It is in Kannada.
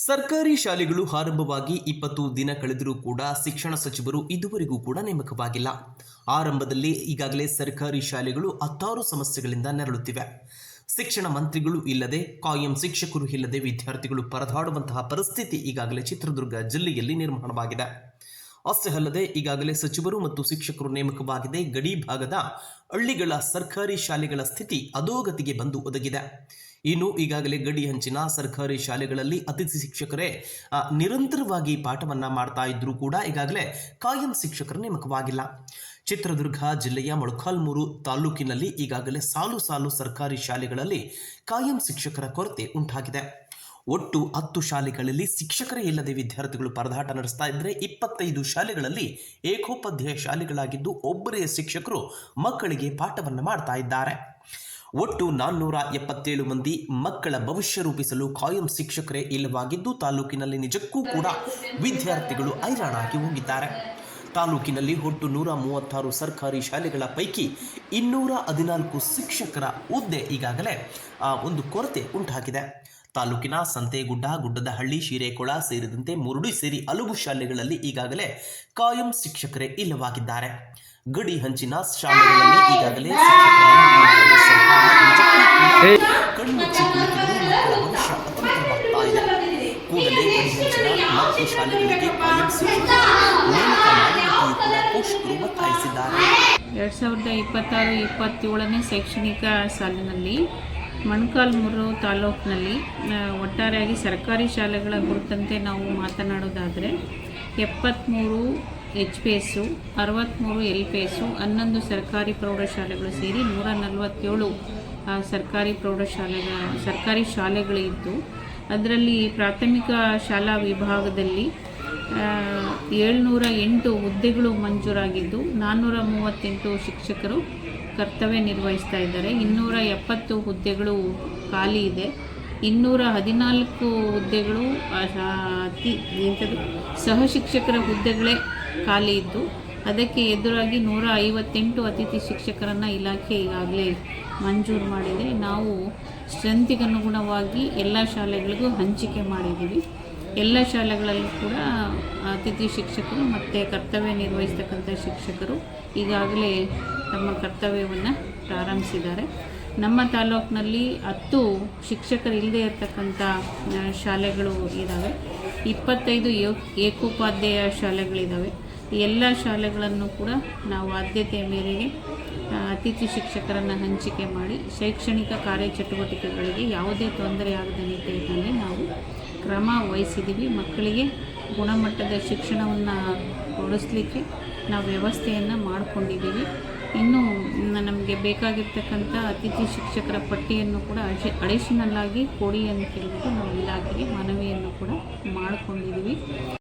ಸರ್ಕಾರಿ ಶಾಲೆಗಳು ಆರಂಭವಾಗಿ 20 ದಿನ ಕಳೆದರೂ ಕೂಡ ಶಿಕ್ಷಣ ಸಚಿವರು ಇದುವರೆಗೂ ಕೂಡ ನೇಮಕವಾಗಿಲ್ಲ. ಆರಂಭದಲ್ಲಿ ಈಗಾಗಲೇ ಸರ್ಕಾರಿ ಶಾಲೆಗಳು 16 ಸಮಸ್ಯೆಗಳಿಂದ ನರಳುತ್ತಿವೆ. ಶಿಕ್ಷಣ ಮಂತ್ರಿಗಳು ಇಲ್ಲದೆ, ಕಾಯಂ ಶಿಕ್ಷಕರು ಇಲ್ಲದೆ ವಿದ್ಯಾರ್ಥಿಗಳು ಪರದಾಡುವಂತಹ ಪರಿಸ್ಥಿತಿ ಈಗಾಗಲೇ ಚಿತ್ರದುರ್ಗ ಜಿಲ್ಲೆಯಲ್ಲಿ ನಿರ್ಮಾಣವಾಗಿದೆ. ಅಷ್ಟೇ ಅಲ್ಲದೆ ಈಗಾಗಲೇ ಸಚಿವರು ಮತ್ತು ಶಿಕ್ಷಕರು ನೇಮಕವಾಗಿದೆ. ಗಡಿ ಭಾಗದ ಹಳ್ಳಿಗಳ ಸರ್ಕಾರಿ ಶಾಲೆಗಳ ಸ್ಥಿತಿ ಅಧೋಗತಿಗೆ ಬಂದು ಒದಗಿದೆ. ಇನ್ನು ಈಗಾಗಲೇ ಗಡಿ ಹಂಚಿನ ಸರ್ಕಾರಿ ಶಾಲೆಗಳಲ್ಲಿ ಅತಿಥಿ ಶಿಕ್ಷಕರೇ ನಿರಂತರವಾಗಿ ಪಾಠವನ್ನ ಮಾಡ್ತಾ ಇದ್ರೂ ಕೂಡ ಈಗಾಗಲೇ ಕಾಯಂ ಶಿಕ್ಷಕರು ನೇಮಕವಾಗಿಲ್ಲ. ಚಿತ್ರದುರ್ಗ ಜಿಲ್ಲೆಯ ಮೊಳಕಾಲ್ಮೂರು ತಾಲೂಕಿನಲ್ಲಿ ಈಗಾಗಲೇ ಸಾಲು ಸರ್ಕಾರಿ ಶಾಲೆಗಳಲ್ಲಿ ಕಾಯಂ ಶಿಕ್ಷಕರ ಕೊರತೆ ಉಂಟಾಗಿದೆ. ಒಟ್ಟು 10 ಶಾಲೆಗಳಲ್ಲಿ ಶಿಕ್ಷಕರೇ ಇಲ್ಲದೆ ವಿದ್ಯಾರ್ಥಿಗಳು ಪರದಾಟ ನಡೆಸ್ತಾ ಇದ್ದರೆ 25 ಶಾಲೆಗಳಲ್ಲಿ ಏಕೋಪಾಧ್ಯಾಯ ಶಾಲೆಗಳಾಗಿದ್ದು ಒಬ್ಬರೇ ಶಿಕ್ಷಕರು ಮಕ್ಕಳಿಗೆ ಪಾಠವನ್ನು ಮಾಡ್ತಾ ಇದ್ದಾರೆ. ಒಟ್ಟು 477 ಮಂದಿ ಮಕ್ಕಳ ಭವಿಷ್ಯ ರೂಪಿಸಲು ಕಾಯಂ ಶಿಕ್ಷಕರೇ ಇಲ್ಲವಾಗಿದ್ದು ತಾಲೂಕಿನಲ್ಲಿ ನಿಜಕ್ಕೂ ಕೂಡ ವಿದ್ಯಾರ್ಥಿಗಳು ಹೈರಾಣಾಗಿ ಹೋಗಿದ್ದಾರೆ. ತಾಲೂಕಿನಲ್ಲಿ ಒಟ್ಟು 136 ಸರ್ಕಾರಿ ಶಾಲೆಗಳ ಪೈಕಿ 214 ಶಿಕ್ಷಕರ ಹುದ್ದೆ ಈಗಾಗಲೇ ಒಂದು ಕೊರತೆ ಉಂಟಾಗಿದೆ. ತಾಲೂಕಿನ ಸಂತೆಗುಡ್ಡ, ಗುಡ್ಡದಹಳ್ಳಿ, ಶಿರೇಕೊಳ ಸೇರಿದಂತೆ ಮುರುಡಿ ಸೇರಿ ಹಲವು ಶಾಲೆಗಳಲ್ಲಿ ಈಗಾಗಲೇ ಕಾಯಂ ಶಿಕ್ಷಕರೇ ಇಲ್ಲವಾಗಿದ್ದಾರೆ. ಗಡಿ ಹಂಚಿನ ಶಾಲೆಗಳಲ್ಲಿ ಈಗಾಗಲೇ ಕಣ್ಮುಚ್ಚಿ ಕುಳಿತಿದ್ದು ಮಕ್ಕಳ ಭವಿಷ್ಯ ಅತಂತ್ರವಾಗ್ತಾ ಇದೆ. ಕೂಡಲೇ ಗಡಿ ಹಂಚಿನ ಮತ್ತು ಶಾಲೆಗಳಿಗೆ ಕಾಯಂ ಶಿಕ್ಷಕರ ನೇಮಕ ಮಾಡುವಂತೆಯೂ ಕೂಡ ಪೋಷಕರು ಒತ್ತಾಯಿಸಿದ್ದಾರೆ. 2026-27ನೇ ಶೈಕ್ಷಣಿಕ ಸಾಲಿನಲ್ಲಿ ಮೊಳಕಾಲ್ಮೂರು ತಾಲೂಕಿನಲ್ಲಿ ಒಟ್ಟಾರೆಯಾಗಿ ಸರ್ಕಾರಿ ಶಾಲೆಗಳ ಕುರಿತಂತೆ ನಾವು ಮಾತನಾಡೋದಾದರೆ 73 HPS, 63 LPS, 11 ಸರ್ಕಾರಿ ಪ್ರೌಢಶಾಲೆಗಳು ಸೇರಿ 147 ಸರ್ಕಾರಿ ಶಾಲೆಗಳಿದ್ದು, ಅದರಲ್ಲಿ ಪ್ರಾಥಮಿಕ ಶಾಲಾ ವಿಭಾಗದಲ್ಲಿ 708 ಹುದ್ದೆಗಳು ಮಂಜೂರಾಗಿದ್ದು 438 ಶಿಕ್ಷಕರು ಕರ್ತವ್ಯ ನಿರ್ವಹಿಸ್ತಾ ಇದ್ದಾರೆ. 270 ಹುದ್ದೆಗಳು ಖಾಲಿ ಇದೆ. 214 ಹುದ್ದೆಗಳು ಸಹ ಶಿಕ್ಷಕರ ಹುದ್ದೆಗಳೇ ಖಾಲಿ ಇದ್ದು, ಅದಕ್ಕೆ ಎದುರಾಗಿ 158 ಅತಿಥಿ ಶಿಕ್ಷಕರನ್ನು ಇಲಾಖೆ ಈಗಾಗಲೇ ಮಂಜೂರು ಮಾಡಿದೆ. ನಾವು ಸ್ಟ್ರೆಂತಿಗನುಗುಣವಾಗಿ ಎಲ್ಲ ಶಾಲೆಗಳಿಗೂ ಹಂಚಿಕೆ ಮಾಡಿದ್ದೀವಿ. ಎಲ್ಲ ಶಾಲೆಗಳಲ್ಲೂ ಕೂಡ ಅತಿಥಿ ಶಿಕ್ಷಕರು ಮತ್ತು ಕರ್ತವ್ಯ ನಿರ್ವಹಿಸ್ತಕ್ಕಂಥ ಶಿಕ್ಷಕರು ಈಗಾಗಲೇ ತಮ್ಮ ಕರ್ತವ್ಯವನ್ನು ಪ್ರಾರಂಭಿಸಿದ್ದಾರೆ. ನಮ್ಮ ತಾಲೂಕಿನಲ್ಲಿ 10 ಶಿಕ್ಷಕರು ಇಲ್ಲದೆ ಇರತಕ್ಕಂಥ ಶಾಲೆಗಳು ಇದ್ದಾವೆ. 25 ಏಕೋಪಾಧ್ಯಾಯ ಶಾಲೆಗಳಿದ್ದಾವೆ. ಎಲ್ಲ ಶಾಲೆಗಳನ್ನು ಕೂಡ ನಾವು ಆದ್ಯತೆಯ ಮೇರೆಗೆ ಅತಿಥಿ ಶಿಕ್ಷಕರನ್ನು ಹಂಚಿಕೆ ಮಾಡಿ ಶೈಕ್ಷಣಿಕ ಕಾರ್ಯಚಟುವಟಿಕೆಗಳಿಗೆ ಯಾವುದೇ ತೊಂದರೆಯಾಗದ ನಿಟ್ಟಿನಲ್ಲಿ ನಾವು ಕ್ರಮ ವಹಿಸಿದ್ದೀವಿ. ಮಕ್ಕಳಿಗೆ ಗುಣಮಟ್ಟದ ಶಿಕ್ಷಣವನ್ನು ಕೊಡಿಸ್ಲಿಕ್ಕೆ ನಾವು ವ್ಯವಸ್ಥೆಯನ್ನು ಮಾಡಿಕೊಂಡಿದ್ದೀವಿ. ಇನ್ನು ನಮಗೆ ಬೇಕಾಗಿರ್ತಕ್ಕಂಥ ಅತಿಥಿ ಶಿಕ್ಷಕರ ಪಟ್ಟಿಯನ್ನು ಕೂಡ ಅಡಿಷನಲ್ ಆಗಿ ಕೊಡಿ ಅಂತ ಹೇಳ್ಬಿಟ್ಟು ನಾವು ಇಲಾಖೆಗೆ ಮನವಿಯನ್ನು ಕೂಡ ಮಾಡಿಕೊಂಡಿದ್ದೀವಿ.